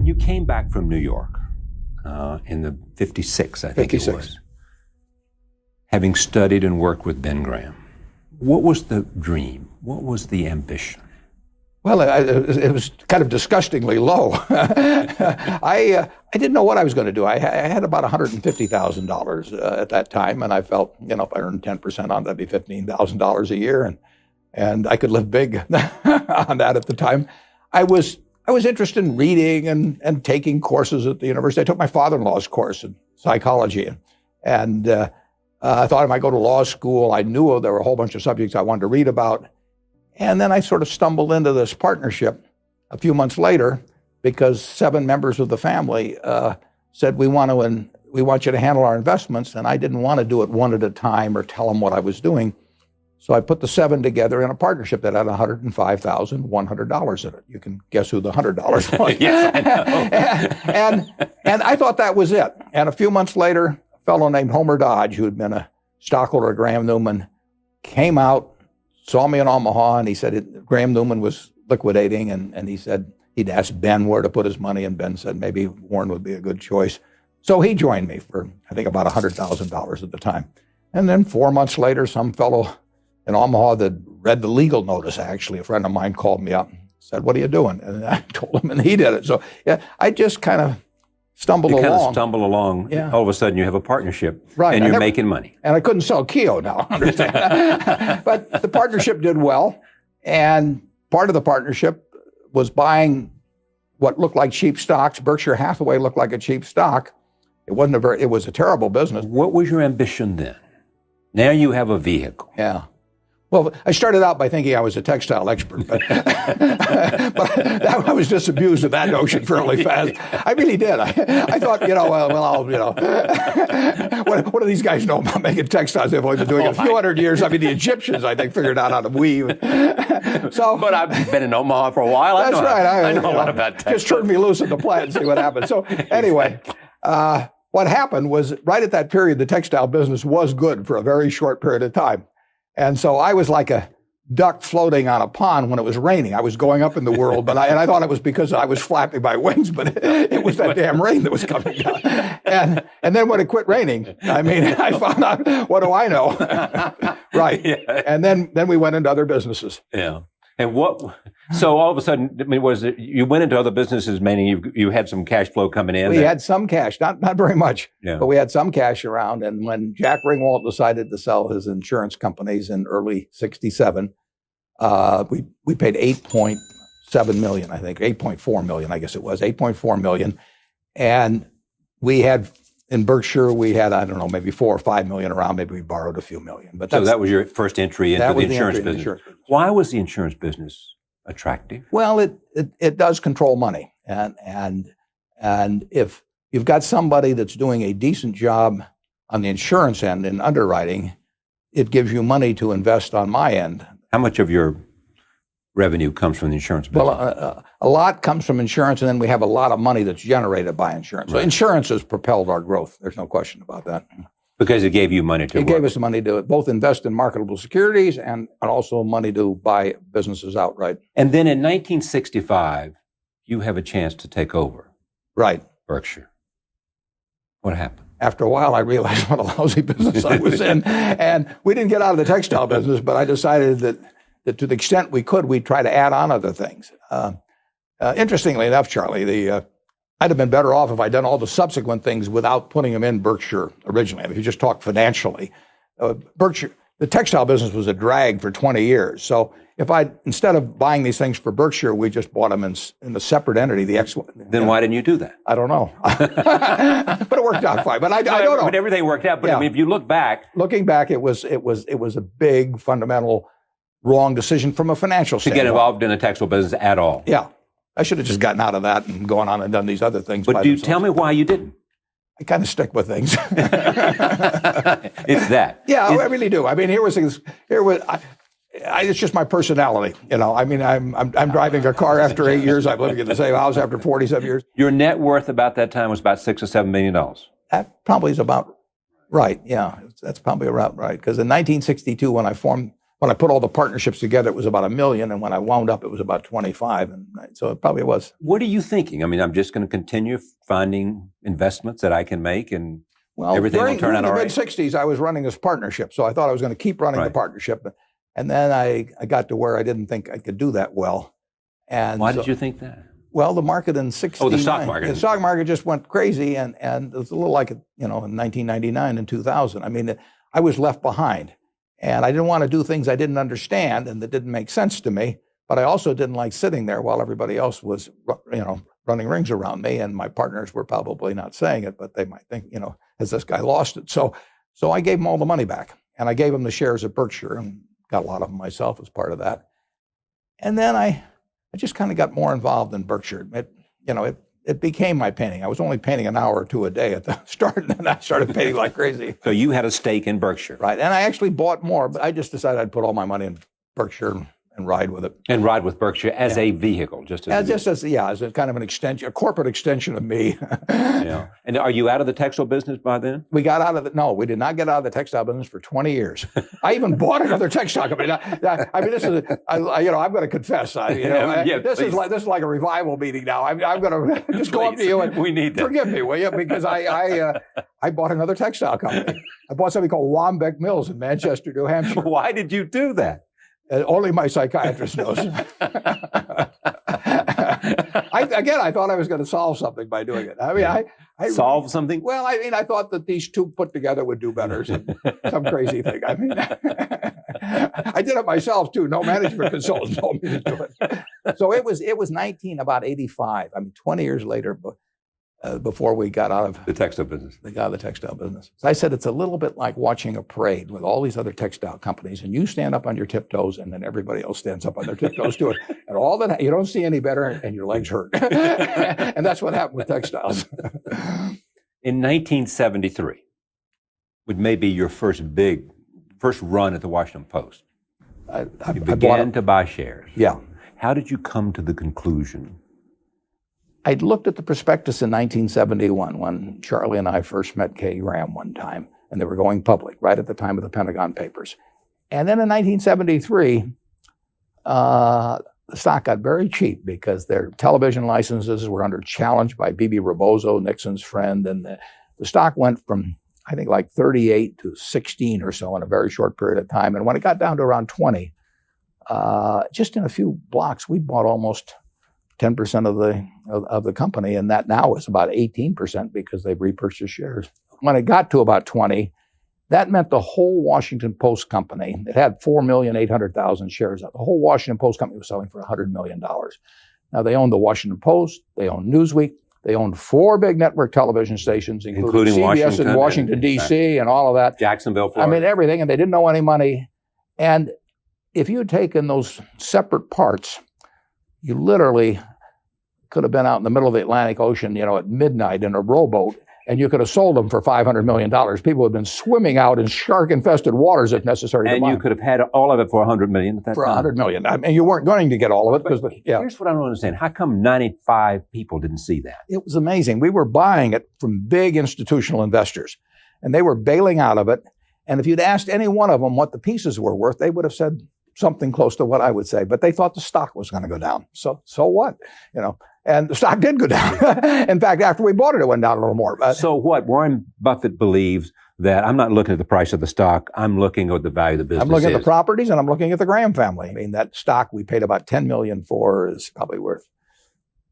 you came back from New York in the 56, I think 56. It was, having studied and worked with Ben Graham, what was the dream? What was the ambition? Well, it was kind of disgustingly low. I didn't know what I was going to do. I had about $150,000 at that time, and I felt, if I earned 10% on that, that'd be $15,000 a year, and I could live big on that at the time. I was interested in reading and taking courses at the university. I took my father-in-law's course in psychology, and I thought I might go to law school. I knew there were a whole bunch of subjects I wanted to read about. And then I sort of stumbled into this partnership a few months later because 7 members of the family said, we want you to handle our investments. And I didn't want to do it one at a time or tell them what I was doing. So I put the 7 together in a partnership that had $105,100 in it. You can guess who the $100 was. Yes, I know. and I thought that was it. And a few months later, a fellow named Homer Dodge, who had been a stockholder of Graham Newman, came out, saw me in Omaha, and he said Graham Newman was liquidating, and he said he'd asked Ben where to put his money, and Ben said maybe Warren would be a good choice. So he joined me for, I think, about $100,000 at the time. And then 4 months later, some fellow in Omaha that read the legal notice, actually, a friend of mine called me up and said, what are you doing? And I told him, and he did it. So yeah, I just kind of stumbled along. You kind of stumble along. Yeah. All of a sudden, you have a partnership, right, and you're making money. And I couldn't sell Keo now, understand? But the partnership did well, and part of the partnership was buying what looked like cheap stocks. Berkshire Hathaway looked like a cheap stock. It was a terrible business. What was your ambition then? Now you have a vehicle. Yeah. Well, I started out by thinking I was a textile expert, but I was disabused of that notion fairly fast. I really did. I thought, what do these guys know about making textiles? They've only been doing it a few hundred years. I mean, the Egyptians, I think, figured out how to weave. But I've been in Omaha for a while. That's right. I know a lot about textiles. Just turn me loose at the plant and see what happens. So anyway, what happened was right at that period, the textile business was good for a very short period of time. And so I was like a duck floating on a pond when it was raining. I was going up in the world, but I thought it was because I was flapping my wings, but it was that damn rain that was coming down. And then when it quit raining, I found out, what do I know? Right. Yeah. And then we went into other businesses. Yeah. And so all of a sudden, was it, you went into other businesses, meaning you had some cash flow coming in? We had some cash, not very much, yeah, but we had some cash around. And when Jack Ringwalt decided to sell his insurance companies in early '67, we paid $8.7 million, I think, $8.4 million, I guess it was, $8.4 million. And we had, in Berkshire, we had, I don't know, maybe $4 or $5 million around. Maybe we borrowed a few million. But so that was your first entry into the insurance business. Why was the insurance business attractive? Well, it does control money, and if you've got somebody that's doing a decent job on the insurance end in underwriting, it gives you money to invest on my end. How much of your revenue comes from the insurance business? Well, a lot comes from insurance, and then we have a lot of money that's generated by insurance. Right. So insurance has propelled our growth. There's no question about that. Because it gave you money to work. It gave us money to both invest in marketable securities and also money to buy businesses outright. And then in 1965, you have a chance to take over. Right. Berkshire. What happened? After a while, I realized what a lousy business I was in. And we didn't get out of the textile business, but I decided that to the extent we could, we'd try to add on other things. Interestingly enough, Charlie, I'd have been better off if I'd done all the subsequent things without putting them in Berkshire originally. I mean, if you just talk financially, Berkshire, the textile business was a drag for 20 years. So if instead of buying these things for Berkshire, we just bought them in a separate entity. Then why didn't you do that? I don't know. But it worked out fine. But I don't know. But everything worked out. But yeah. I mean, if you look back. Looking back, it was a big, fundamental, wrong decision from a financial standpoint. To get involved in the textile business at all. Yeah. I should have just gotten out of that and gone on and done these other things. But tell me why you didn't? I kind of stick with things. It's that. Yeah, I really do. I mean, it's just my personality. I mean, I'm driving a car after 8 years. I'm living in the same house after 47 years. Your net worth about that time was about $6 or $7 million. That probably is about right. Yeah, that's probably about right. Because in 1962, when I formed when I put all the partnerships together, it was about $1 million, and when I wound up, it was about 25, and so it probably was. What are you thinking? I mean, I'm just going to continue finding investments that I can make, and everything will turn out all right. During the mid-'60s, I was running this partnership, so I thought I was going to keep running the partnership, and then I got to where I didn't think I could do that well. And why did you think that? Well, the market in 69. The stock market. The stock market just went crazy, and it was a little like, in 1999 and 2000. I mean, I was left behind, and I didn't want to do things I didn't understand and that didn't make sense to me, but I also didn't like sitting there while everybody else was, running rings around me, and my partners were probably not saying it, but they might think, has this guy lost it? So I gave them all the money back, and I gave them the shares of Berkshire, and got a lot of them myself as part of that. And then I just kind of got more involved in Berkshire. It became my painting. I was only painting an hour or two a day at the start, and then I started painting like crazy. So you had a stake in Berkshire. Right, and I actually bought more, but I just decided I'd put all my money in Berkshire and ride with it. And ride with Berkshire as a vehicle, as a kind of an extension, a corporate extension of me. Yeah. And are you out of the textile business by then? We got out of it. No, we did not get out of the textile business for 20 years. I even bought another textile company. I mean, this is, I'm going to confess. This is like a revival meeting now. I'm going to just go up to you and we need that. Forgive me, will you? Because I bought another textile company. I bought something called Wambeck Mills in Manchester, New Hampshire. Why did you do that? Only my psychiatrist knows. I thought I was going to solve something by doing it. I mean, I solve something? Well, I thought that these two put together would do better. Some crazy thing. I mean, I did it myself too. No management consultant told me to do it. So it was about 85. I mean, 20 years later, before we got out of the textile business. They got out of the textile business. So I said it's a little bit like watching a parade with all these other textile companies, and you stand up on your tiptoes, and then everybody else stands up on their tiptoes too. And all that, you don't see any better, and your legs hurt. And that's what happened with textiles. In 1973, which may be your first run at the Washington Post, you began to buy shares. Yeah. How did you come to the conclusion? I'd looked at the prospectus in 1971 when Charlie and I first met Kay Graham one time, and they were going public right at the time of the Pentagon Papers. And then in 1973, the stock got very cheap because their television licenses were under challenge by B.B. Rebozo, Nixon's friend, and the stock went from, I think, like 38 to 16 or so in a very short period of time. And when it got down to around 20, just in a few blocks, we bought almost 10% of the company, and that now is about 18% because they've repurchased shares. When it got to about 20, that meant the whole Washington Post company, it had 4,800,000 shares. The whole Washington Post company was selling for $100 million. Now, they owned the Washington Post, they owned Newsweek, they owned 4 big network television stations, including CBS in Washington, D.C., and all of that. Jacksonville, Florida. I mean, everything, and they didn't know any money. And if you had taken those separate parts, you literally could have been out in the middle of the Atlantic Ocean, at midnight in a rowboat, and you could have sold them for $500 million. People have been swimming out in shark-infested waters if necessary. And you could have had all of it for $100 million at that time. For $100 million. I mean, you weren't going to get all of it. But here's what I don't understand. How come 95 people didn't see that? It was amazing. We were buying it from big institutional investors, and they were bailing out of it. And if you'd asked any one of them what the pieces were worth, they would have said something close to what I would say. But they thought the stock was going to go down. So what? And the stock did go down. In fact, after we bought it, it went down a little more. So what? Warren Buffett believes that I'm not looking at the price of the stock. I'm looking at the value of the business. I'm looking at the properties, and I'm looking at the Graham family. I mean, that stock we paid about $10 million for is probably worth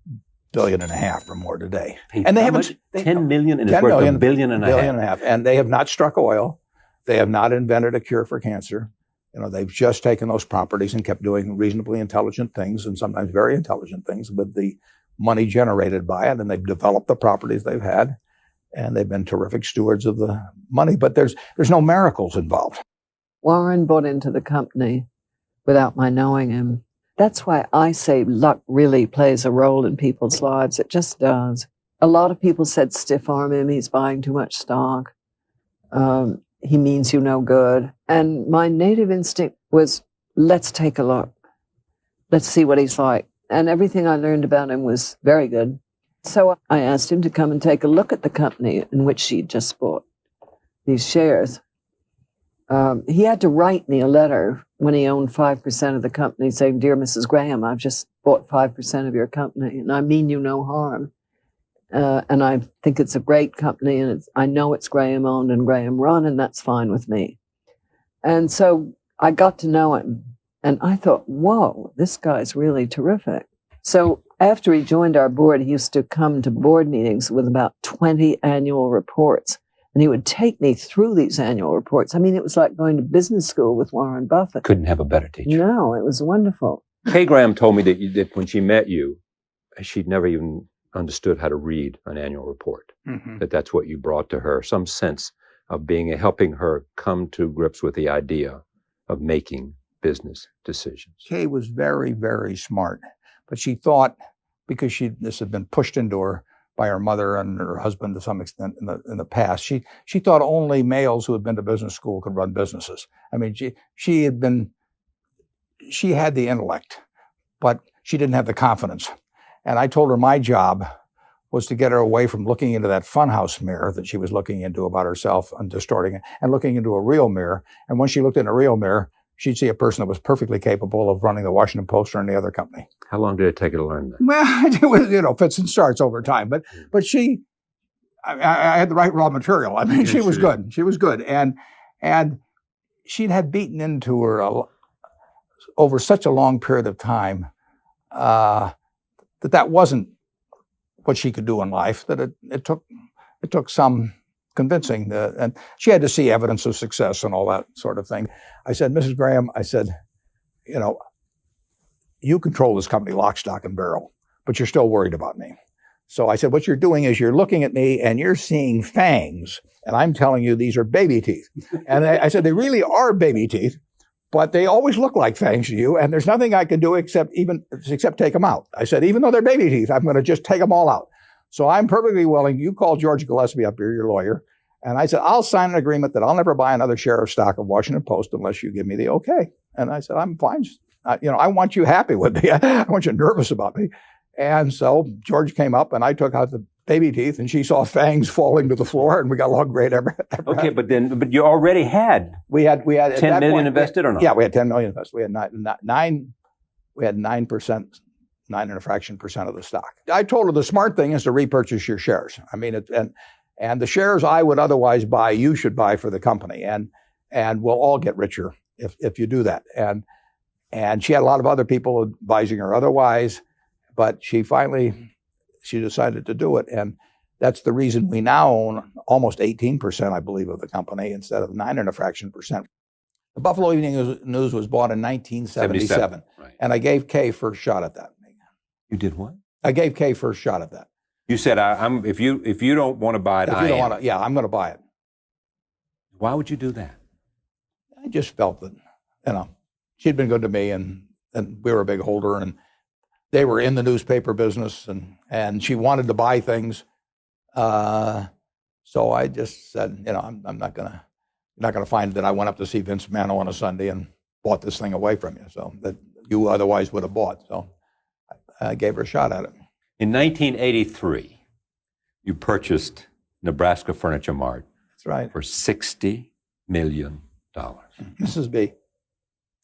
$1.5 billion or more today. And they haven't $10 million, and it's worth $1.5 billion. And they have not struck oil. They have not invented a cure for cancer. They've just taken those properties and kept doing reasonably intelligent things, and sometimes very intelligent things, with the money generated by it, and they've developed the properties they've had, and they've been terrific stewards of the money. But there's no miracles involved. Warren bought into the company without my knowing him. That's why I say luck really plays a role in people's lives. It just does. A lot of people said stiff arm him, he's buying too much stock. He means you no good. And my native instinct was, let's take a look. Let's see what he's like. And everything I learned about him was very good. So I asked him to come and take a look at the company in which she'd just bought these shares. He had to write me a letter when he owned 5% of the company, saying, "Dear Mrs. Graham, I've just bought 5% of your company, and I mean you no harm. And I think it's a great company, and I know it's Graham owned and Graham run, and that's fine with me." And so I got to know him, and I thought, whoa, this guy's really terrific. So after he joined our board, he used to come to board meetings with about 20 annual reports. And he would take me through these annual reports. I mean, it was like going to business school with Warren Buffett. Couldn't have a better teacher. No, it was wonderful. Kay Graham told me that when she met you, she'd never even understood how to read an annual report. Mm-hmm. That's what you brought to her, some sense of helping her come to grips with the idea of making business decisions. Kay was very, very smart, but she thought, because this had been pushed into her by her mother and her husband to some extent in the past, she thought only males who had been to business school could run businesses. I mean, she had the intellect, but she didn't have the confidence. And I told her my job was to get her away from looking into that funhouse mirror that she was looking into about herself and distorting it, and looking into a real mirror. And when she looked in a real mirror, she'd see a person that was perfectly capable of running the Washington Post or any other company. How long did it take her to learn that? Well, it was, fits and starts over time. But I had the right raw material. I mean, she was good. She was good. And she'd had beaten into her over such a long period of time that wasn't what she could do in life, that it took some convincing, and she had to see evidence of success and all that sort of thing. I said, "Mrs. Graham," I said, "you control this company lock, stock, and barrel, but you're still worried about me." So I said, "What you're doing is you're looking at me and you're seeing fangs, and I'm telling you these are baby teeth." And I said, "They really are baby teeth, but they always look like fangs to you, and there's nothing I can do except take them out." I said, "Even though they're baby teeth, I'm going to just take them all out. So I'm perfectly willing. You call George Gillespie up here, your lawyer." And I said, "I'll sign an agreement that I'll never buy another share of stock of Washington Post unless you give me the okay." And I said, "I'm fine. I want you happy with me. I want you nervous about me." And so George came up, and I took out the baby teeth, and she saw fangs falling to the floor, and we got along great ever. Okay, but you already had we had 10 million invested or not? Yeah, we had 10 million invested. We had 9%. 9 and a fraction percent of the stock. I told her the smart thing is to repurchase your shares. I mean, and the shares I would otherwise buy, you should buy for the company, and we'll all get richer if you do that. And she had a lot of other people advising her otherwise, but she decided to do it, and that's the reason we now own almost 18%, I believe, of the company instead of 9 and a fraction percent. The Buffalo Evening News was bought in 1977, right. And I gave Kay first shot at that. You did what? I gave Kay first shot at that. You said, if you don't want to buy it, I'm going to buy it. Why would you do that? I just felt that, she'd been good to me, and we were a big holder, and they were in the newspaper business, and she wanted to buy things. So I just said, I'm not gonna find that I went up to see Vince Mano on a Sunday and bought this thing away from you, so that you otherwise would have bought. So I gave her a shot at it. In 1983, you purchased Nebraska Furniture Mart. That's right. For $60 million. Mrs. B.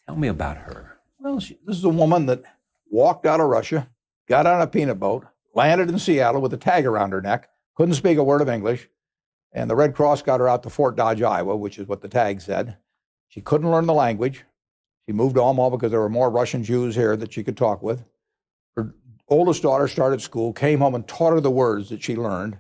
Tell me about her. Well, this is a woman that walked out of Russia, got on a peanut boat, landed in Seattle with a tag around her neck, couldn't speak a word of English, and the Red Cross got her out to Fort Dodge, Iowa, which is what the tag said. She couldn't learn the language. She moved to Omaha because there were more Russian Jews here that she could talk with. Her oldest daughter started school, came home and taught her the words that she learned.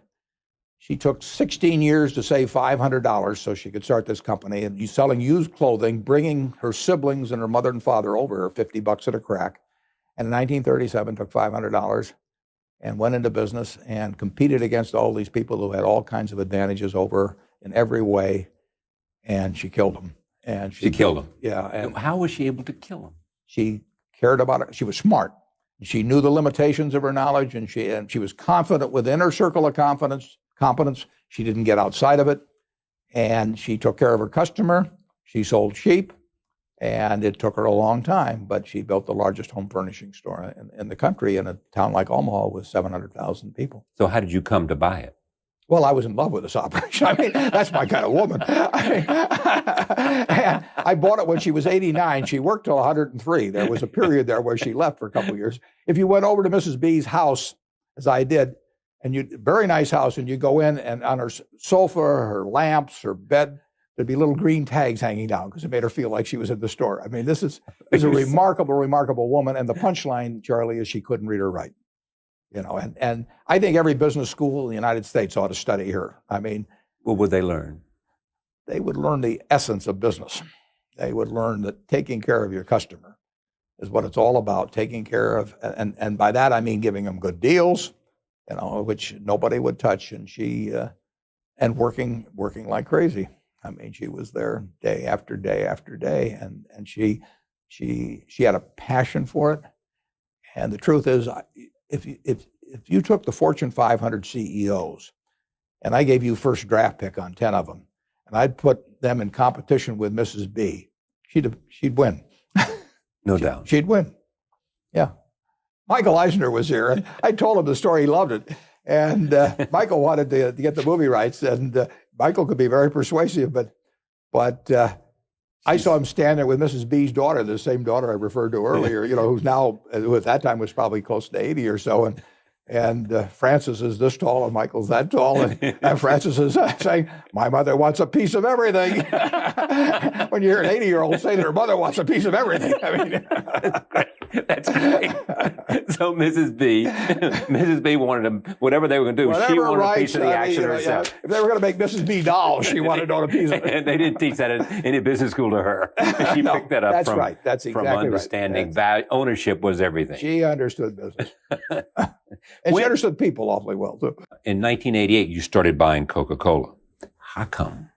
She took 16 years to save $500 so she could start this company, and selling used clothing, bringing her siblings and her mother and father over her $50 at a crack. And in 1937, took $500 and went into business and competed against all these people who had all kinds of advantages over her in every way, and she killed them. And she killed them? Yeah. And how was she able to kill them? She cared about it. She was smart. She knew the limitations of her knowledge, and she was confident within her circle of competence. She didn't get outside of it, and she took care of her customer. She sold sheep, and it took her a long time, but she built the largest home furnishing store in the country in a town like Omaha with 700,000 people. So how did you come to buy it? Well, I was in love with this operation. I mean, that's my kind of woman. I bought it when she was 89. She worked till 103. There was a period there where she left for a couple of years. If you went over to Mrs. B's house, as I did, and very nice house, and you go in, and on her sofa, her lamps, her bed, there'd be little green tags hanging down because it made her feel like she was in the store. I mean, this is a remarkable, remarkable woman. And the punchline, Charlie, is she couldn't read or write. And I think every business school in the United States ought to study her. I mean, what would they learn? They would learn the essence of business. They would learn that taking care of your customer is what it's all about. Taking care of, and by that I mean giving them good deals, which nobody would touch. And and working like crazy. I mean, she was there day after day after day, and she had a passion for it. And the truth is, if you took the Fortune 500 CEOs, and I gave you first draft pick on 10 of them, and I'd put them in competition with Mrs. B, she'd win. No doubt. She'd win. Yeah. Michael Eisner was here, and I told him the story. He loved it. And Michael wanted to get the movie rights, and Michael could be very persuasive, but I saw him stand there with Mrs. B's daughter, the same daughter I referred to earlier, who at that time was probably close to 80 or so. And Francis is this tall and Michael's that tall. And Francis is saying, my mother wants a piece of everything. When you hear an 80-year-old say that her mother wants a piece of everything. I mean, that's great. So Mrs. B wanted them, whatever they were going to do, she wanted a piece of the action herself. If they were going to make Mrs. B dolls, she wanted on a piece of it. And they didn't teach that in any business school to her. She picked that up from understanding value. Ownership was everything. She understood business. And she understood people awfully well, too. In 1988, you started buying Coca-Cola. How come?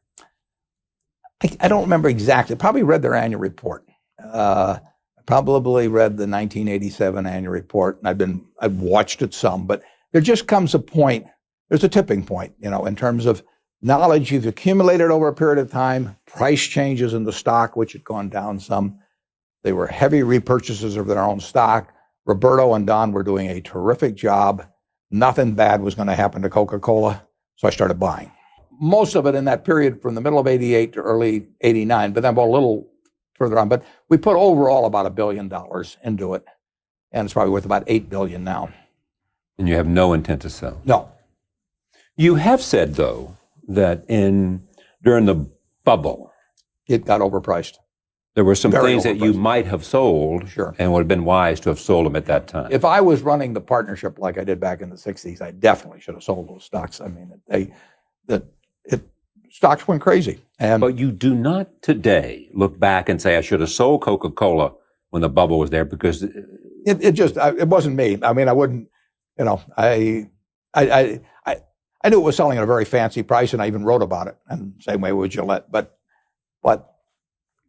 I don't remember exactly. Probably read their annual report. Probably read the 1987 annual report, and I've watched it some. But there just comes a point, there's a tipping point, in terms of knowledge you've accumulated over a period of time, price changes in the stock, which had gone down some. They were heavy repurchases of their own stock. Roberto and Don were doing a terrific job. Nothing bad was going to happen to Coca-Cola, so I started buying. Most of it in that period from the middle of 88 to early 89, but then a little further on. But we put overall about $1 billion into it, and it's probably worth about $8 billion now. And you have no intent to sell? No. You have said, though, that during the bubble, it got overpriced. There were some things that you might have sold, sure, and would have been wise to have sold them at that time. If I was running the partnership like I did back in the 60s, I definitely should have sold those stocks. I mean, stocks went crazy. But you do not today look back and say, I should have sold Coca-Cola when the bubble was there, because it wasn't me. I mean, I wouldn't, I knew it was selling at a very fancy price, and I even wrote about it, and same way with Gillette. But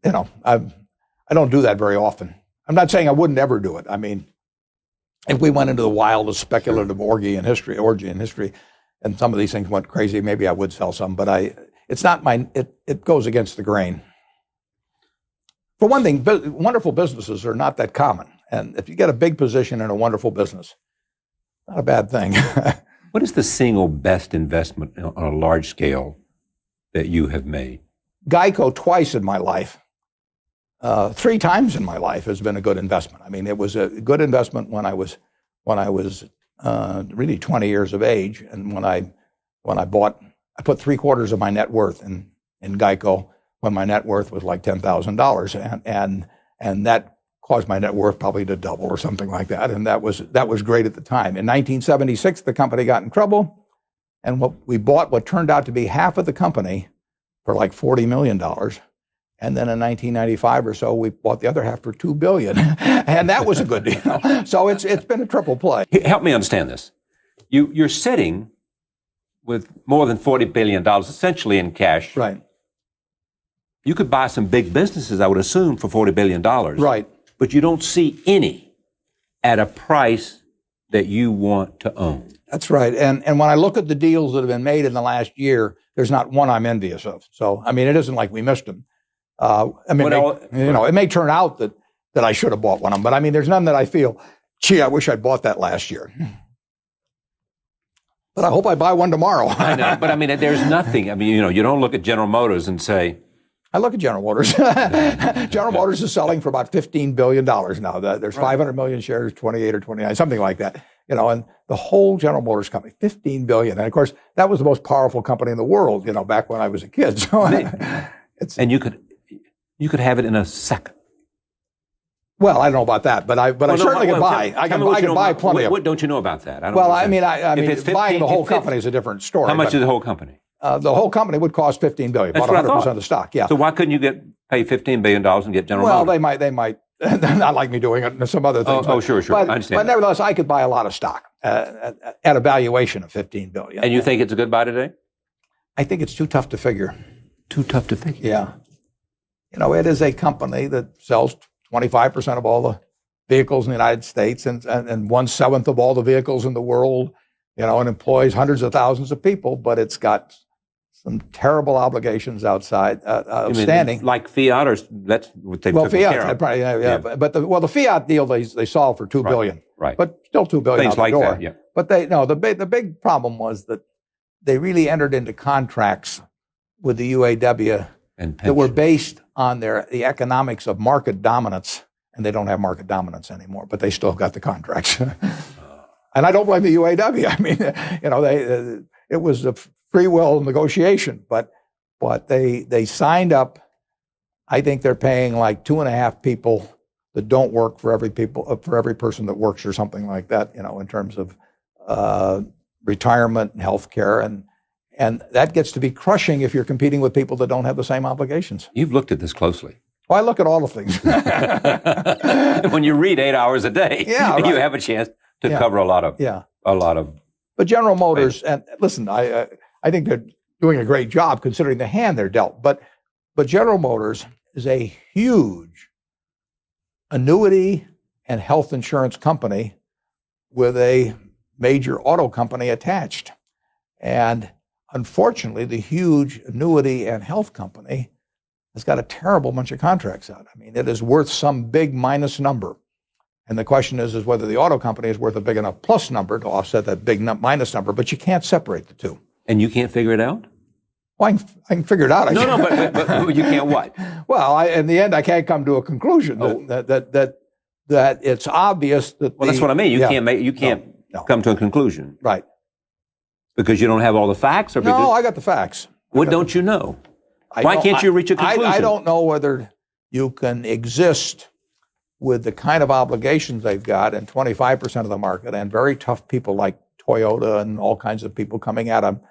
I don't do that very often. I'm not saying I wouldn't ever do it. I mean, if we went into the wildest speculative orgy in history, and some of these things went crazy, maybe I would sell some. But it's not it goes against the grain. For one thing, wonderful businesses are not that common. And if you get a big position in a wonderful business, not a bad thing. What is the single best investment on a large scale that you have made? Geico twice in my life. 3 times in my life has been a good investment. I mean, it was a good investment when I was really 20 years of age, and when I bought, I put 3/4 of my net worth in Geico when my net worth was like $10,000, and that caused my net worth probably to double or something like that, and that was great at the time. In 1976, the company got in trouble, and we bought what turned out to be half of the company for like $40 million. And then in 1995 or so, we bought the other half for $2 billion, and that was a good deal. So it's been a triple play. Help me understand this. You're sitting with more than $40 billion, essentially in cash. Right. You could buy some big businesses, I would assume, for $40 billion. Right. But you don't see any at a price that you want to own. That's right. And when I look at the deals that have been made in the last year, there's not one I'm envious of. So, I mean, it isn't like we missed them. It may turn out that I should have bought one of them, but I mean, there's none that I feel, gee, I wish I'd bought that last year. But I hope I buy one tomorrow. I know, but I mean, there's nothing. I mean, you don't look at General Motors and say, I look at General Motors. General Motors is selling for about $15 billion now. There's 500 million shares, 28 or 29, something like that. And the whole General Motors company, $15 billion. And of course, that was the most powerful company in the world, back when I was a kid. So and you could have it in a second. Well, I don't know about that, but I certainly can buy. I can buy plenty of. What don't you know about that? I mean, buying the whole company is a different story. How much is the whole company? The whole company would cost $15 billion, about 100% of the stock. Yeah. So why couldn't you pay $15 billion and get General Motors? Well, they might not like me doing it and some other things. Sure. I understand. But nevertheless, I could buy a lot of stock at a valuation of $15 billion. And you think it's a good buy today? I think it's too tough to figure. Too tough to figure? Yeah. It is a company that sells 25% of all the vehicles in the United States and 1/7 of all the vehicles in the world, and employs hundreds of thousands of people, but it's got some terrible obligations outside outstanding. Like Fiat, or that's what they've taken care of? Probably, yeah. But the Fiat deal they solved for $2 billion. Right. But still $2 billion Things out the like door. That, yeah. But the big problem was that they really entered into contracts with the UAW that were based on the economics of market dominance, and they don't have market dominance anymore, but they still got the contracts. And I don't blame the UAW. I mean, it was a free will negotiation, but they signed up. I think they're paying like 2.5 people that don't work for every person that works, or something like that. In terms of retirement and health care, and that gets to be crushing if you're competing with people that don't have the same obligations. You've looked at this closely. Well, I look at all the things. When you read 8 hours a day, you have a chance to cover a lot of. But General Motors, and listen, I think they're doing a great job considering the hand they're dealt. But General Motors is a huge annuity and health insurance company with a major auto company attached, and unfortunately, the huge annuity and health company has got a terrible bunch of contracts out. I mean, it is worth some big minus number. And the question is whether the auto company is worth a big enough plus number to offset that big minus number, but you can't separate the two. And you can't figure it out? Well, I can figure it out. But you can't what? Well, in the end, I can't come to a conclusion that it's obvious that. Well, that's what I mean. You can't come to a conclusion. Right. Because you don't have all the facts? Or no, I got the facts. What don't you know? Why can't you reach a conclusion? I don't know whether you can exist with the kind of obligations they've got and 25% of the market and very tough people like Toyota and all kinds of people coming at them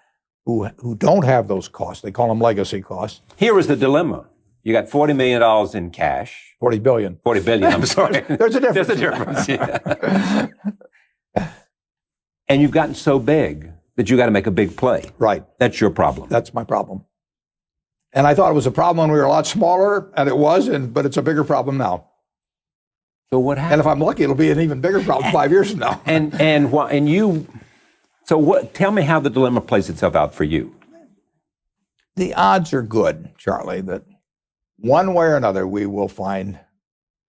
who don't have those costs. They call them legacy costs. Here is the dilemma. You got $40 million in cash. 40 billion. 40 billion, I'm sorry. There's a difference. There's a difference, yeah. And you've gotten so big that you got to make a big play. Right. That's your problem. That's my problem. And I thought it was a problem when we were a lot smaller, and it was, but it's a bigger problem now. So what happened? And if I'm lucky, it'll be an even bigger problem 5 years from now. Tell me how the dilemma plays itself out for you. The odds are good, Charlie, that one way or another we will find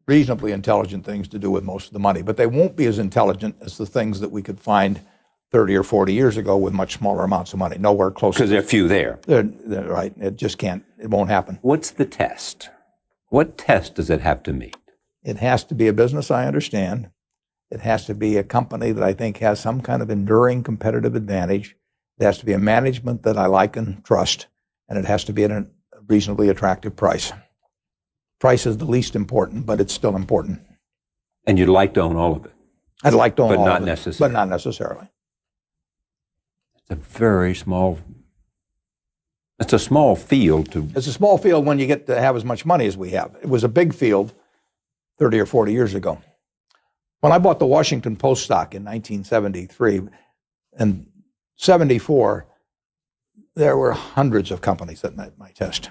reasonably intelligent things to do with most of the money, but they won't be as intelligent as the things that we could find 30 or 40 years ago with much smaller amounts of money. Nowhere close. Because there are few there. They're right. It just can't. It won't happen. What's the test? What test does it have to meet? It has to be a business I understand. It has to be a company that I think has some kind of enduring competitive advantage. It has to be a management that I like and trust, and it has to be at a reasonably attractive price. Price is the least important, but it's still important. And you'd like to own all of it? I'd like to own all of it. But not necessarily. It's a very small... It's a small field to... It's a small field when you get to have as much money as we have. It was a big field 30 or 40 years ago. When I bought the Washington Post stock in 1973 and 74, there were hundreds of companies that met my test.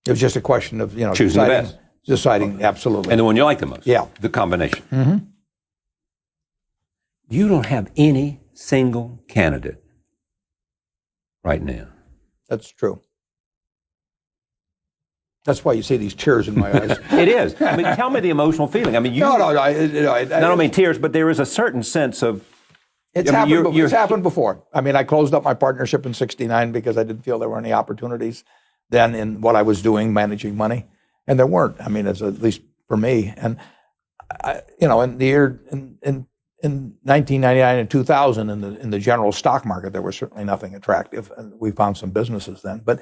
It was just a question of, choosing the best. Deciding, absolutely. And the one you like the most. Yeah. The combination. Mm-hmm. You don't have any single candidate right now. That's true. That's why you see these tears in my eyes. It is. I mean, tell me the emotional feeling. I mean, I don't mean tears, but there is a certain sense of It's happened before. I mean, I closed up my partnership in '69 because I didn't feel there were any opportunities then in what I was doing, managing money, and there weren't. I mean, at least for me. And in the year in 1999 and 2000, in the general stock market, there was certainly nothing attractive, and we found some businesses then. But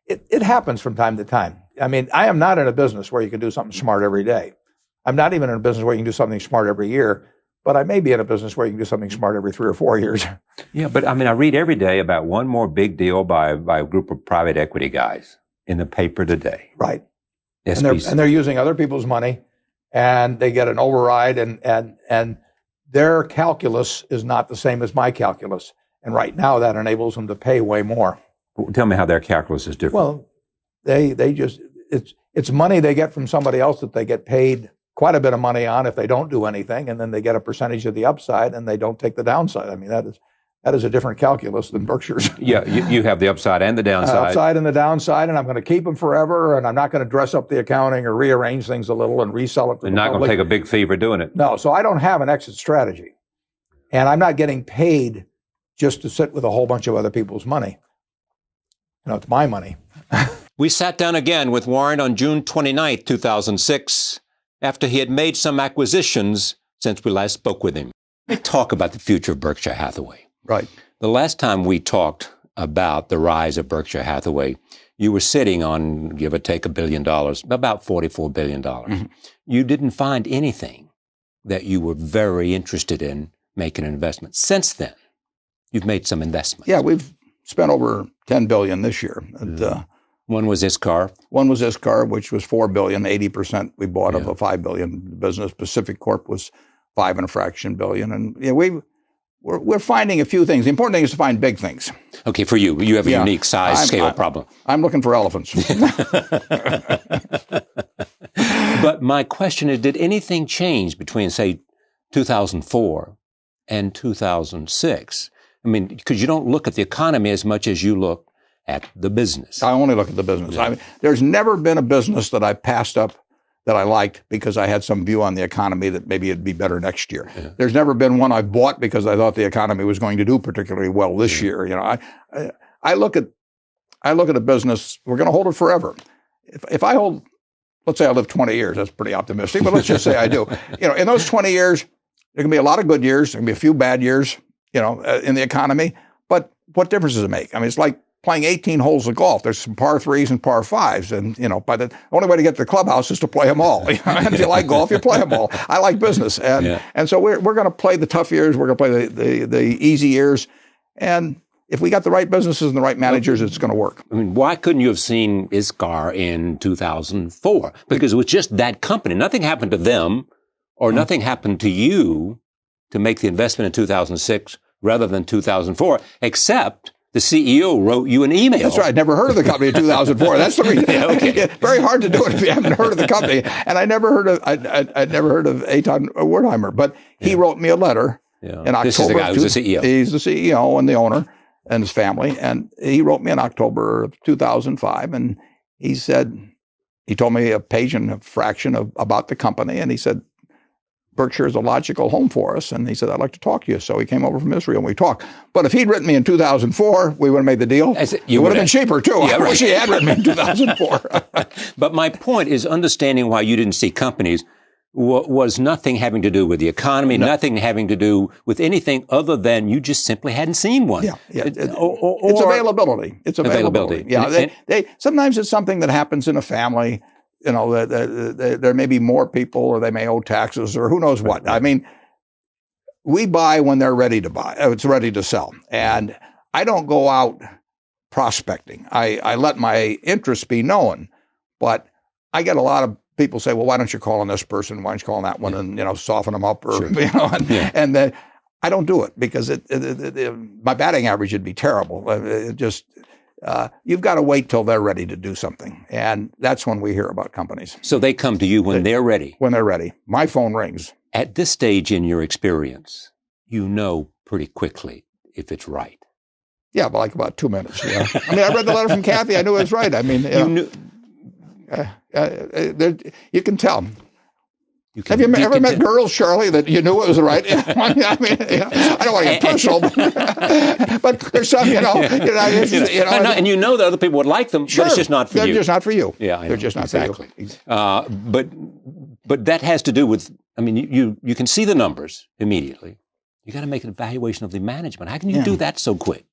it happens from time to time. I mean, I am not in a business where you can do something smart every day. I'm not even in a business where you can do something smart every year. But I may be in a business where you can do something smart every 3 or 4 years. Yeah, but I mean, I read every day about one more big deal by a group of private equity guys in the paper today. Right. And they're using other people's money, and they get an override, and their calculus is not the same as my calculus. And right now, that enables them to pay way more. Tell me how their calculus is different. Well, it's money they get from somebody else that they get paid quite a bit of money on if they don't do anything, and then they get a percentage of the upside and they don't take the downside. I mean, that is a different calculus than Berkshire's. Yeah, you have the upside and the downside. Upside and the downside, and I'm going to keep them forever, and I'm not going to dress up the accounting or rearrange things a little and resell it to the public. You're not going to take a big fee for doing it. No, so I don't have an exit strategy. And I'm not getting paid just to sit with a whole bunch of other people's money. It's my money. We sat down again with Warren on June 29th, 2006, after he had made some acquisitions since we last spoke with him. Let's talk about the future of Berkshire Hathaway. Right. The last time we talked about the rise of Berkshire Hathaway, you were sitting on, give or take, $1 billion, about $44 billion. Mm-hmm. You didn't find anything that you were very interested in making an investment. Since then, you've made some investments. Yeah, we've spent over $10 billion this year. And, one was ISCAR. One was ISCAR, which was $4 billion. 80% we bought of a $5 billion business. Pacific Corp was $5 and a fraction billion. And we're finding a few things. The important thing is to find big things. Okay, for you have a unique size scale problem. I'm looking for elephants. But my question is, did anything change between, say, 2004 and 2006? I mean, because you don't look at the economy as much as you look at the business. I only look at the business. I mean, there's never been a business that I passed up that I liked because I had some view on the economy that maybe it'd be better next year. Yeah. There's never been one I bought because I thought the economy was going to do particularly well this year. I look at a business, we're going to hold it forever. If I hold, let's say I live 20 years, that's pretty optimistic, but let's just say I do. In those 20 years, there can be a lot of good years, there can be a few bad years, in the economy, but what difference does it make? I mean, it's like playing 18 holes of golf. There's some par threes and par fives. And, the only way to get to the clubhouse is to play them all. If you like golf, you play them all. I like business. And so we're going to play the tough years. We're going to play the easy years. And if we got the right businesses and the right managers, it's going to work. I mean, why couldn't you have seen ISCAR in 2004? Because it was just that company. Nothing happened to them or nothing happened to you to make the investment in 2006 rather than 2004, except the CEO wrote you an email. That's right. I never heard of the company in 2004. That's the reason. Okay. Very hard to do it if you haven't heard of the company. And I never heard of Eitan Wertheimer, but he wrote me a letter in October. This is the guy who's the CEO. He's the CEO and the owner and his family. And he wrote me in October of 2005. And he told me a page and a fraction about the company. And he said, Berkshire is a logical home for us. And he said, I'd like to talk to you. So he came over from Israel and we talked. But if he'd written me in 2004, we would have made the deal. It would have been cheaper too. Yeah, I wish he had written me in 2004. But my point is understanding why you didn't see companies was nothing having to do with the economy, nothing having to do with anything other than you just simply hadn't seen one. Yeah. It's availability. It's availability. Yeah. Sometimes it's something that happens in a family. There may be more people or they may owe taxes or who knows what. I mean, we buy when they're ready to buy. It's ready to sell. And I don't go out prospecting. I let my interests be known. But I get a lot of people say, well, why don't you call on this person? Why don't you call on that one and, soften them up? Or, and I don't do it because my batting average would be terrible. You've got to wait till they're ready to do something. And that's when we hear about companies. So they come to you when they're ready? When they're ready. My phone rings. At this stage in your experience, you know pretty quickly if it's right. Yeah, but like about 2 minutes. Yeah. I mean, I read the letter from Kathy. I knew it was right. I mean, you can tell. Have you ever met girls, Charlie, that you knew it was the right? I mean, I don't want to get personal, but there's some, and you know that other people would like them, sure, but it's just not for you. They're just not for you. Yeah, I know. They're just not exactly. for you. But that has to do with, I mean, you can see the numbers immediately. You got to make an evaluation of the management. How can you do that so quick?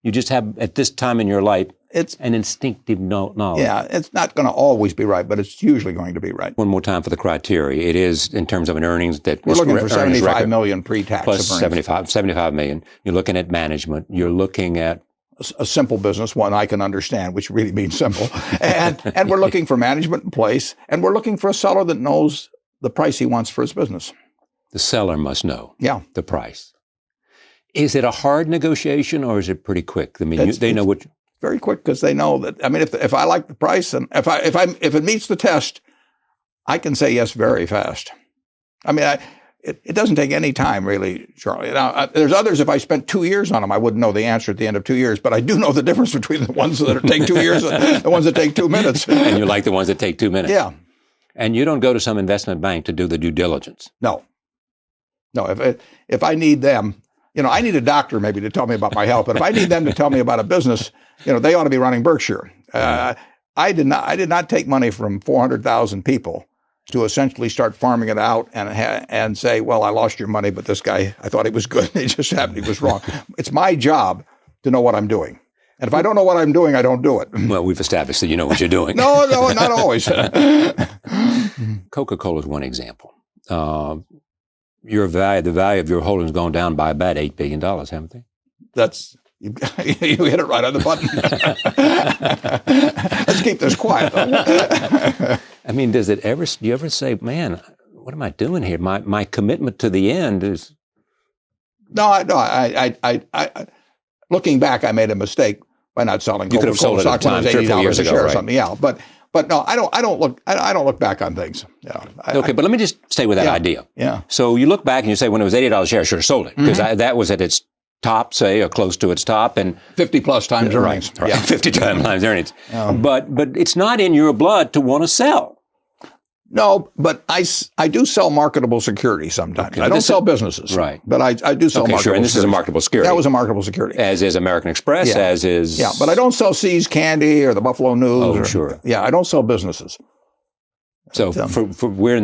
You just have, at this time in your life, it's an instinctive knowledge. Yeah, it's not going to always be right, but it's usually going to be right. One more time for the criteria. It is, in terms of an earnings, that we're looking for 75 million pre-tax plus 75 million. You're looking at management. You're looking at a simple business, one I can understand, which really means simple. And we're looking for management in place, and we're looking for a seller that knows the price he wants for his business. The seller must know the price. Is it a hard negotiation, or is it pretty quick? I mean, they know what. Very quick, because they know that. I mean, if I like the price and if it meets the test, I can say yes very fast. I mean, it doesn't take any time really, Charlie. Now, there's others. If I spent 2 years on them, I wouldn't know the answer at the end of 2 years. But I do know the difference between the ones that take 2 years and the ones that take 2 minutes. And you like the ones that take 2 minutes. Yeah. And you don't go to some investment bank to do the due diligence. No. If I need them. I need a doctor maybe to tell me about my health, but if I need them to tell me about a business, they ought to be running Berkshire. I did not take money from 400,000 people to essentially start farming it out and say, well, I lost your money, but this guy, I thought he was good. It just happened he was wrong. It's my job to know what I'm doing. And if I don't know what I'm doing, I don't do it. Well, we've established that you know what you're doing. No, not always. Coca-Cola is one example. The value of your holdings gone down by about $8 billion, haven't they? You hit it right on the button. Let's keep this quiet, though. I mean, do you ever say, man, what am I doing here? My commitment to the end is. No. I looking back, I made a mistake by not selling. You could have sold it at the time, 3 or 4 years ago, right? Something, yeah. But no, I don't look back on things. Yeah. Okay, but let me just stay with that idea. Yeah. So you look back and you say, when it was $80 a share, I should have sold it because that was at its top, say, or close to its top, and 50 plus times earnings. Right. Yeah, 50 times earnings. Yeah. But it's not in your blood to want to sell. No, but I do sell marketable securities sometimes. Okay, I don't sell businesses. Right. But I do sell marketable securities. And this is a marketable security. That was a marketable security. As is American Express, as is. Yeah, but I don't sell See's Candy or the Buffalo News. Oh, sure. Yeah, I don't sell businesses. So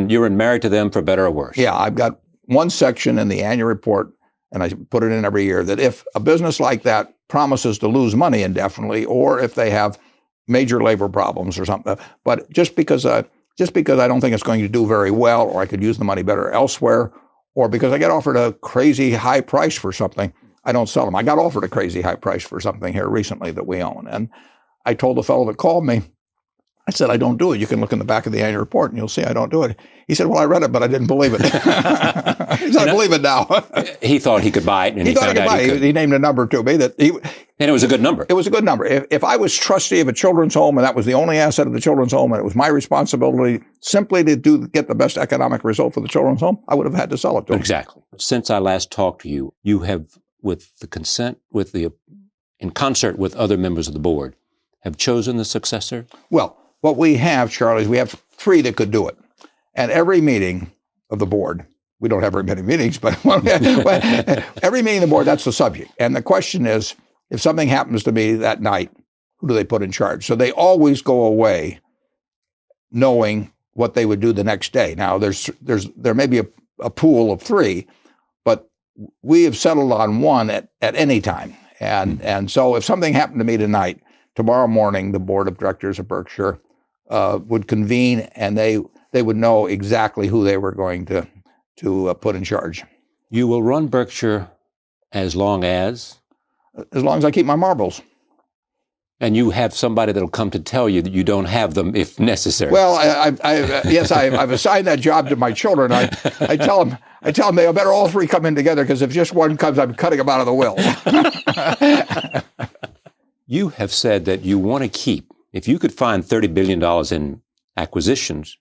you're married to them for better or worse. Yeah, I've got one section in the annual report, and I put it in every year, that if a business like that promises to lose money indefinitely, or if they have major labor problems or something, but just because I don't think it's going to do very well, or I could use the money better elsewhere, or because I get offered a crazy high price for something, I don't sell them. I got offered a crazy high price for something here recently that we own. And I told the fellow that called me, I said, I don't do it. You can look in the back of the annual report and you'll see I don't do it. He said, well, I read it, but I didn't believe it. He said, I believe it now. He thought he could buy it. And he thought he could buy it. He named a number to me. And it was a good number. It was a good number. If I was trustee of a children's home and that was the only asset of the children's home and it was my responsibility simply to get the best economic result for the children's home, I would have had to sell it to him. Exactly. Since I last talked to you, you have, with the consent, in concert with other members of the board, have chosen the successor? Well, what we have, Charlie, is we have 3 that could do it. And every meeting of the board, we don't have very many meetings, but every meeting of the board, that's the subject. And the question is, if something happens to me that night, who do they put in charge? So they always go away knowing what they would do the next day. Now, there may be a pool of 3, but we have settled on one at any time. And so if something happened to me tonight, tomorrow morning, the board of directors of Berkshire would convene, and they would know exactly who they were going to put in charge. You will run Berkshire as long as? As long as I keep my marbles. And you have somebody that'll come to tell you that you don't have them if necessary. Well, I've assigned that job to my children. I tell them they better all 3 come in together, because if just one comes, I'm cutting them out of the will. You have said that you want to keep, if you could find $30 billion in acquisitions,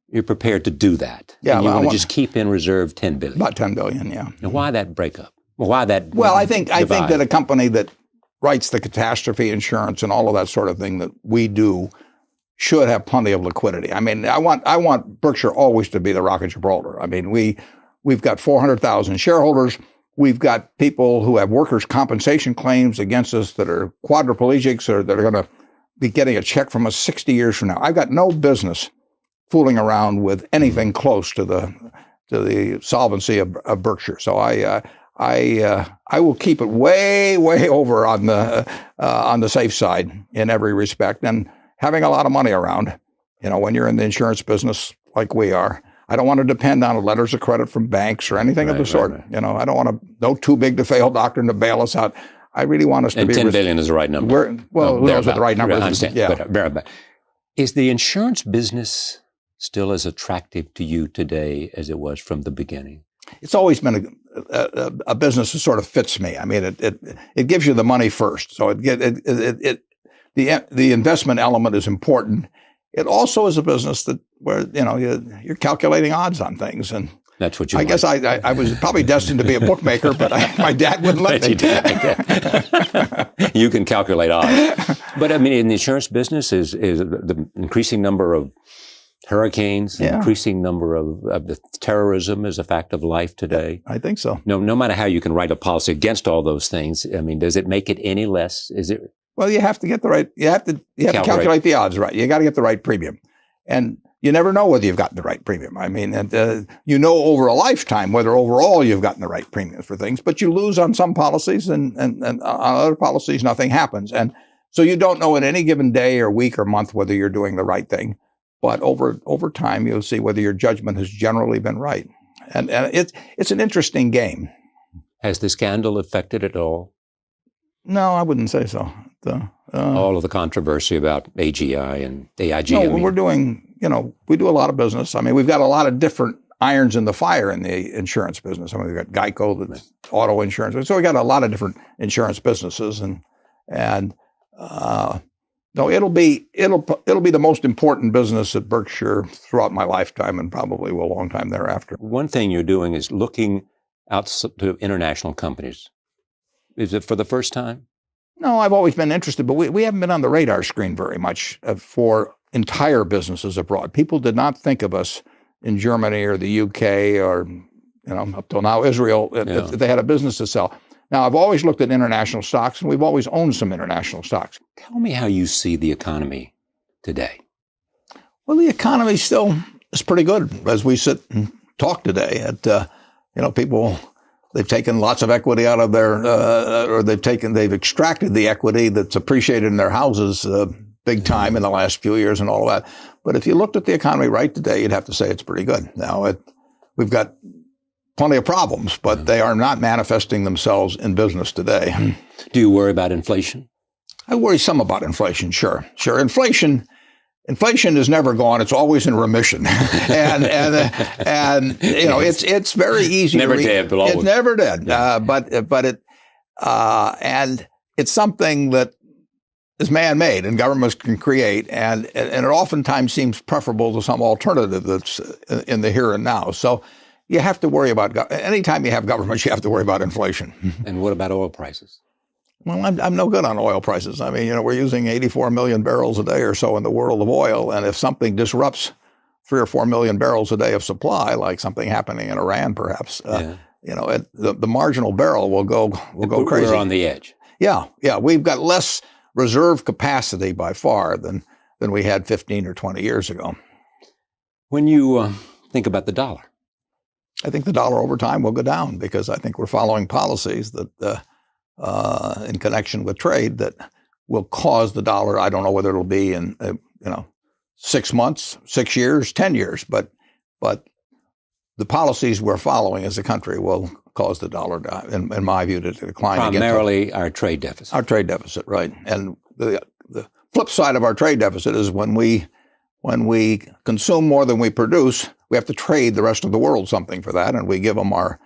you're prepared to do that. Yeah, and you want to just keep in reserve $10 billion. About $10 billion, yeah. Now, why that breakup? Why that? Well, I think that a company that writes the catastrophe insurance and all of that sort of thing that we do should have plenty of liquidity. I mean, I want Berkshire always to be the Rock of Gibraltar. I mean, we've got 400,000 shareholders. We've got people who have workers' compensation claims against us that are quadriplegics or that are going to be getting a check from us 60 years from now. I've got no business fooling around with anything close to the solvency of Berkshire. So I will keep it way over on the safe side in every respect. And having a lot of money around, when you're in the insurance business like we are, I don't want to depend on letters of credit from banks or anything of the sort. Right. I don't want no too big to fail doctrine to bail us out. I really want us to be. And $10 billion is the right number. Who knows what the right number is? I understand. Yeah. Is the insurance business still as attractive to you today as it was from the beginning? It's always been a business that sort of fits me. I mean, it gives you the money first, so the investment element is important. It also is a business where you're calculating odds on things, and that's what you. I guess I was probably destined to be a bookmaker, but my dad wouldn't let me. You can calculate odds, but I mean, in the insurance business, is the increasing number of hurricanes, increasing number of the terrorism is a fact of life today. I think so. No matter how you can write a policy against all those things, I mean, does it make it any less? Is it? Well, you have to get the right. You have to calculate the odds right. You got to get the right premium, and you never know whether you've gotten the right premium. I mean, over a lifetime whether overall you've gotten the right premiums for things, but you lose on some policies, and on other policies nothing happens, and so you don't know in any given day or week or month whether you're doing the right thing. But over time, you'll see whether your judgment has generally been right, and it's an interesting game. Has the scandal affected it all? No, I wouldn't say so. All of the controversy about AGI and AIG. No, we're doing, we do a lot of business. I mean, we've got a lot of different irons in the fire in the insurance business. I mean, we've got Geico, that's auto insurance. So we got a lot of different insurance businesses, no, it'll be the most important business at Berkshire throughout my lifetime, and probably a long time thereafter. One thing you're doing is looking out to international companies. Is it for the first time? No, I've always been interested, but we haven't been on the radar screen very much for entire businesses abroad. People did not think of us in Germany or the UK or, up till now Israel, if they had a business to sell. Now, I've always looked at international stocks, and we've always owned some international stocks. Tell me how you see the economy today. Well, the economy still is pretty good as we sit and talk today. People, they've taken lots of equity out of they've extracted the equity that's appreciated in their houses big time in the last few years and all that. But if you looked at the economy right today, you'd have to say it's pretty good. Now, we've got plenty of problems, but they are not manifesting themselves in business today. Do you worry about inflation? I worry some about inflation, sure. Inflation is never gone. It's always in remission. and it's very easy. Never dead, but always. It's never dead. And it's something that is man-made and governments can create. And it oftentimes seems preferable to some alternative that's in the here and now. So you have to worry about, anytime you have governments, you have to worry about inflation. And what about oil prices? Well, I'm no good on oil prices. I mean, we're using 84 million barrels a day or so in the world of oil. And if something disrupts 3 or 4 million barrels a day of supply, like something happening in Iran, perhaps, the marginal barrel will go crazy. We're on the edge. Yeah. We've got less reserve capacity by far than we had 15 or 20 years ago. When you think about the dollar, I think the dollar over time will go down because I think we're following policies that in connection with trade that will cause the dollar. I don't know whether it'll be in 6 months, 6 years, 10 years, but the policies we're following as a country will cause the dollar, in my view, to decline. Primarily our trade deficit. Our trade deficit, right? And the flip side of our trade deficit is when we consume more than we produce, we have to trade the rest of the world something for that, and we give them our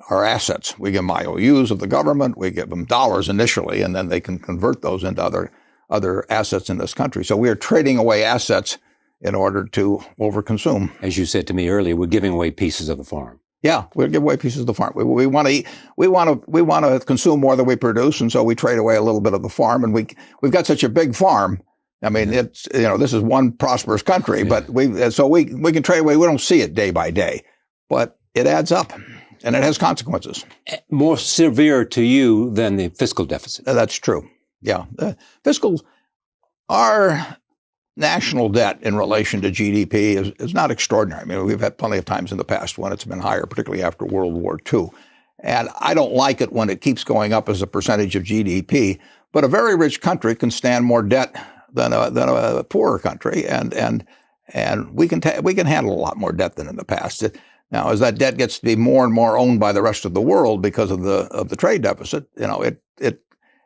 assets. We give them IOUs of the government. We give them dollars initially, and then they can convert those into other assets in this country. So we are trading away assets in order to overconsume. As you said to me earlier, we're giving away pieces of the farm. Yeah, we'll give away pieces of the farm. We want to eat. We want to consume more than we produce, and so we trade away a little bit of the farm. And we've got such a big farm I mean, it's, this is one prosperous country, but we can trade away. We don't see it day by day, but it adds up and it has consequences. More severe to you than the fiscal deficit. That's true. Yeah. Our national debt in relation to GDP is not extraordinary. I mean, we've had plenty of times in the past when it's been higher, particularly after World War II. And I don't like it when it keeps going up as a percentage of GDP. But a very rich country can stand more debt than a poorer country, and we can handle a lot more debt than in the past. Now, as that debt gets to be more and more owned by the rest of the world because of the trade deficit,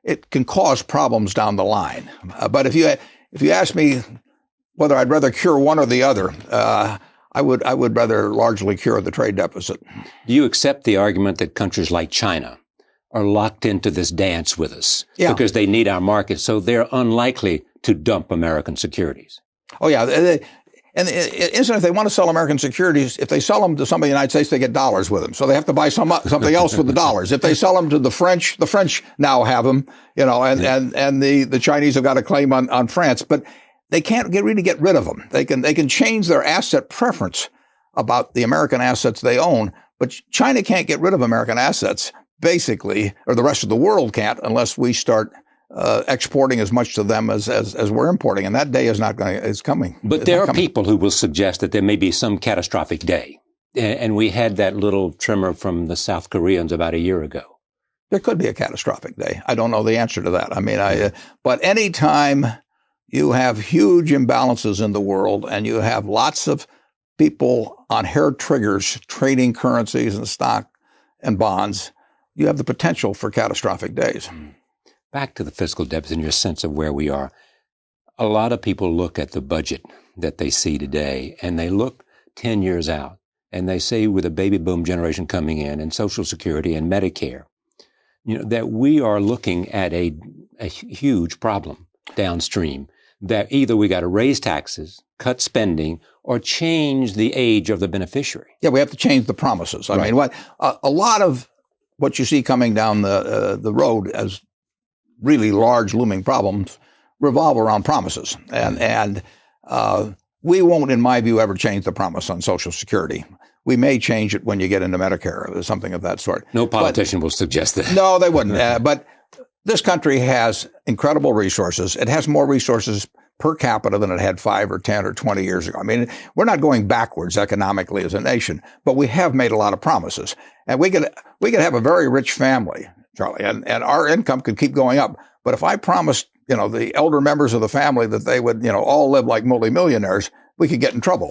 it can cause problems down the line. But if you ask me whether I'd rather cure one or the other, I would rather largely cure the trade deficit. Do you accept the argument that countries like China are locked into this dance with us because they need our market, so they're unlikely to dump American securities? Oh, yeah. And if they want to sell American securities, if they sell them to somebody in the United States, they get dollars with them. So they have to buy something else with the dollars. If they sell them to the French now have them, and the Chinese have got a claim on France, but they can't really get rid of them. They can change their asset preference about the American assets they own, but China can't get rid of American assets, basically, or the rest of the world can't, unless we start exporting as much to them as we're importing, and that day is coming. But there are people who will suggest that there may be some catastrophic day, and we had that little tremor from the South Koreans about a year ago. There could be a catastrophic day. I don't know the answer to that. I mean, but any time you have huge imbalances in the world, and you have lots of people on hair triggers trading currencies and stock and bonds, you have the potential for catastrophic days. Back to the fiscal deficit and your sense of where we are. A lot of people look at the budget that they see today, and they look 10 years out, and they say with a baby boom generation coming in and Social Security and Medicare, that we are looking at a huge problem downstream, that either we got to raise taxes, cut spending, or change the age of the beneficiary. Yeah, we have to change the promises. I mean, a lot of what you see coming down the road as really large looming problems revolve around promises. And we won't, in my view, ever change the promise on Social Security. We may change it when you get into Medicare or something of that sort. No politician will suggest that. No, they wouldn't. But this country has incredible resources. It has more resources per capita than it had 5 or 10 or 20 years ago. I mean, we're not going backwards economically as a nation, but we have made a lot of promises. And we could have a very rich family, Charlie, and our income could keep going up. But if I promised, the elder members of the family that they would, all live like multimillionaires, we could get in trouble.